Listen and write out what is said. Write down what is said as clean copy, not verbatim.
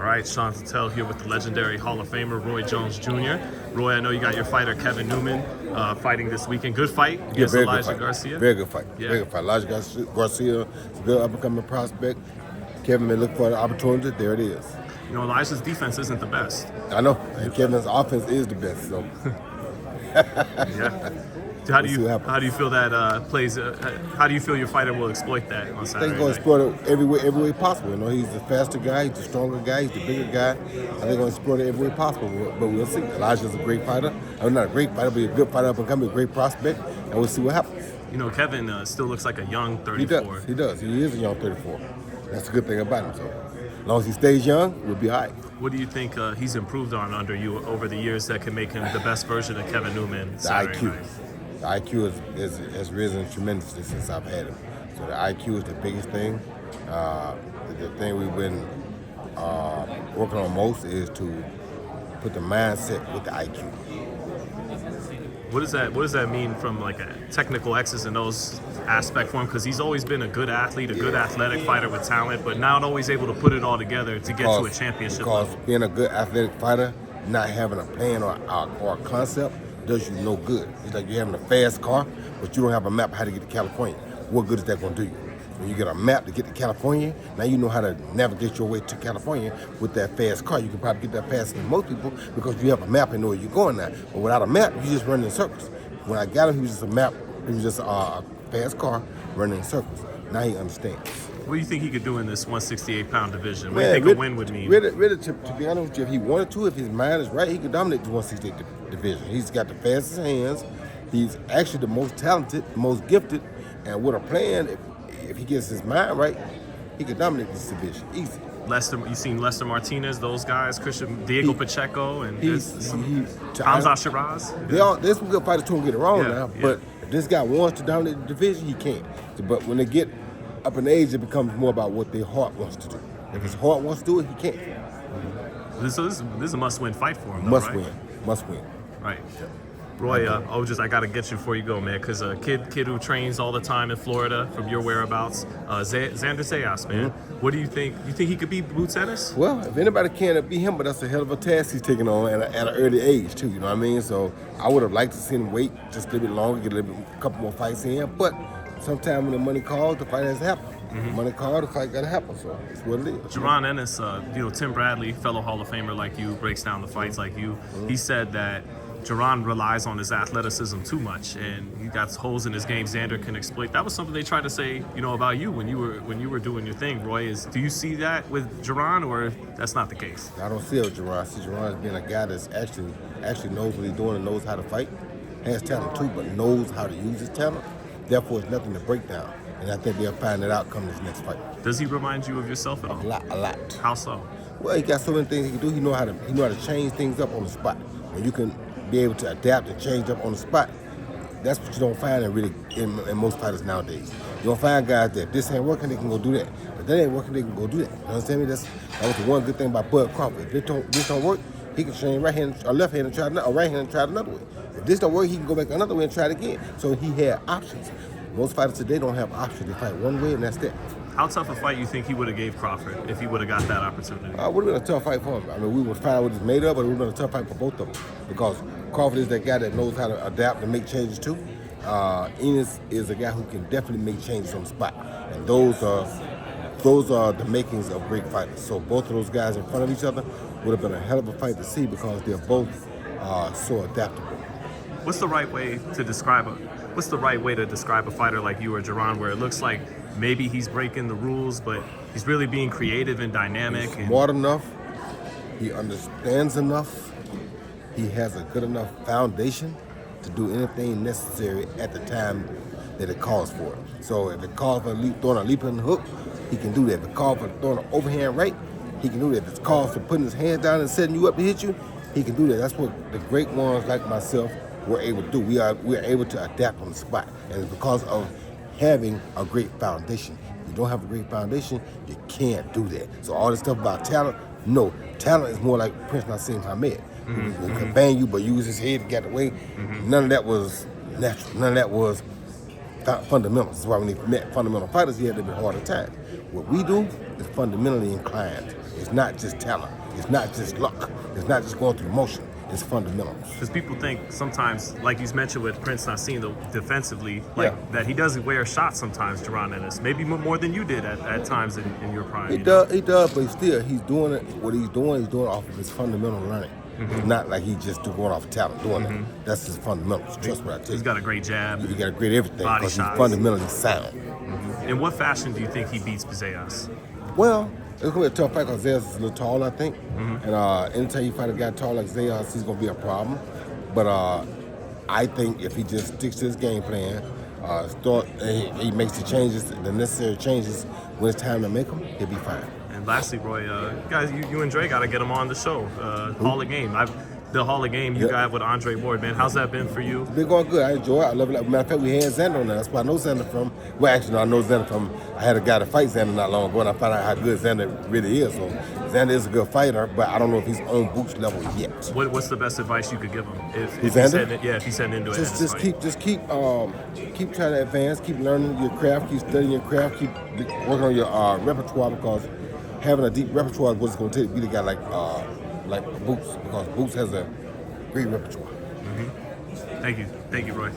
All right, Sean Patel here with the legendary Hall of Famer Roy Jones Jr. Roy, I know you got your fighter Kevin Newman fighting this weekend. Good fight against Elijah Garcia. Very good fight. Yeah. Very good fight. Elijah Garcia is a good up-and-coming prospect. Kevin may look for the opportunity. There it is. You know, Elijah's defense isn't the best. I know. And Kevin's offense is the best. So. Yeah. How do you feel that plays? How do you feel your fighter will exploit that on Saturday? I think he's going to exploit it every way possible. You know, he's the faster guy, he's the stronger guy, he's the bigger guy. I think they're going to exploit it every way possible. But we'll see. Elijah's a great fighter. Not a great fighter, but a good fighter up and coming, a great prospect, and we'll see what happens. You know, Kevin still looks like a young 34. He does. He is a young 34. That's a good thing about him. So, as long as he stays young, we'll be all right. What do you think he's improved on under you over the years that can make him the best version of Kevin Newman? The IQ. The IQ has risen tremendously since I've had him. So the IQ is the biggest thing. The thing we've been working on most is to put the mindset with the IQ. What does that mean from like a technical X's and O's aspect for him? Because he's always been a good athlete, a good athletic fighter with talent, but not always able to put it all together to get to a championship level. Because being a good athletic fighter, not having a plan or a concept, does you no good. It's like you're having a fast car, but you don't have a map how to get to California. What good is that going to do you? When you get a map to get to California, now you know how to navigate your way to California with that fast car. You can probably get that faster than most people because you have a map and know where you're going now. But without a map, you just run in circles. When I got him, he was just a map. He was just a fast car running in circles. Now he understands. What do you think he could do in this 168-pound division? What do you think a win would mean? Really, to be honest with you, if he wanted to, if his mind is right, he could dominate the 168 division. He's got the fastest hands. He's actually the most talented, the most gifted, and with a plan, if he gets his mind right, he could dominate this division easy. You've seen Lester Martinez, those guys, Diego Pacheco, and Hamza Shiraz. There's some good fighters to him, get it wrong now, but if this guy wants to dominate the division, he can. But when they get up in age, it becomes more about what their heart wants to do. If his heart wants to do it, he can. This is a must-win fight for him, Must right? win. Right. Roy, I gotta get you before you go, man, because a kid who trains all the time in Florida from your whereabouts, Xander Zayas, man. Mm-hmm. What do you think? You think he could beat Boots Ennis? Well, if anybody can, beat him, but that's a hell of a task he's taking on at an early age too. You know what I mean? So I would have liked to see him wait just a little bit longer, get a couple more fights in. But sometime when the money calls, the fight has to happen. Mm-hmm. Money called, the fight got to happen. So that's what it is. Jaron Ennis, Tim Bradley, fellow Hall of Famer like you, breaks down the fights like you. Mm-hmm. He said that Jaron relies on his athleticism too much, and he got holes in his game Xander can exploit. That was something they tried to say, about you when you were doing your thing, Roy. Do you see that with Jaron, or that's not the case? I don't see it with Jaron. I see Jaron as being a guy that's actually knows what he's doing and knows how to fight. Has talent too, but knows how to use his talent. Therefore, it's nothing to break down. And I think they'll find that out come this next fight. Does he remind you of yourself at all? A lot. How so? Well, he got so many things he can do. He know how to change things up on the spot. And you can be able to adapt and change up on the spot. That's what you don't find in most fighters nowadays. You don't find guys that this ain't working, they can go do that. If that ain't working, they can go do that. You understand me? That was the one good thing about Bud Crawford. If this don't work, he can change right hand or left hand and try or right hand and try it another way. If this don't work, he can go back another way and try it again. So he had options. Most fighters today don't have options. They fight one way and that's it. How tough a fight you think he would have gave Crawford if he would have got that opportunity? It would have been a tough fight for him. I mean, we would find out what he's made of, but it would have been a tough fight for both of them because Crawford is that guy that knows how to adapt and make changes too. Enis is a guy who can definitely make changes on the spot, and those are the makings of great fighters. So both of those guys in front of each other would have been a hell of a fight to see because they're both so adaptable. What's the right way to describe a fighter like you or Jaron, where it looks like maybe he's breaking the rules, but he's really being creative and dynamic? He's smart enough. He understands enough. He has a good enough foundation to do anything necessary at the time that it calls for it. So if it calls for throwing a leap in the hook, he can do that. If it calls for throwing an overhand right, he can do that. If it calls for putting his hands down and setting you up to hit you, he can do that. That's what the great ones like myself were able to do. We're able to adapt on the spot, and it's because of having a great foundation. If you don't have a great foundation, you can't do that. So all this stuff about talent, no. Talent is more like Prince Nassim Hamed. Mm-hmm. He can bang you, but use his head to get away. Mm-hmm. None of that was natural. None of that was fundamentals. That's why when he met fundamental fighters, he had a bit harder time. What we do is fundamentally inclined. It's not just talent. It's not just luck. It's not just going through motion. It's fundamentals. Because people think sometimes, like you mentioned with Prince Nassim, defensively, like that he doesn't wear shots sometimes, Jaron Ennis. Maybe more than you did at times in your prime. He does, but still, he's doing it. What he's doing off of his fundamental learning. It's not like he's just going off talent doing it. That's his fundamentals. Trust what I tell you. He's got a great jab. He got a great everything Body because he's shots. fundamentally sound. In what fashion do you think he beats Zayas? Well, it's going to be a tough fight because Zayas is a little tall, I think. And anytime you fight a guy tall like Zayas, he's going to be a problem. But I think if he just sticks to his game plan, he makes the necessary changes when it's time to make them, he'll be fine. And lastly, Roy, guys, you and Dre got to get him on the show. Hall of Game. The Hall of Game you got with Andre Ward, man. How's that been for you? It's been going good. I enjoy it. I love it. Matter of fact, we had Xander on there. That's where I know Xander from. Well, actually, no, I know Xander from. I had a guy to fight Xander not long ago, and I found out how good Xander really is. So Xander is a good fighter, but I don't know if he's on Boots level yet. What's the best advice you could give him if he's heading into it? Just keep trying to advance. Keep learning your craft. Keep studying your craft. Keep working on your repertoire, because having a deep repertoire is what it's going to take to beat a guy like Boots, because Boots has a great repertoire. Thank you, Roy.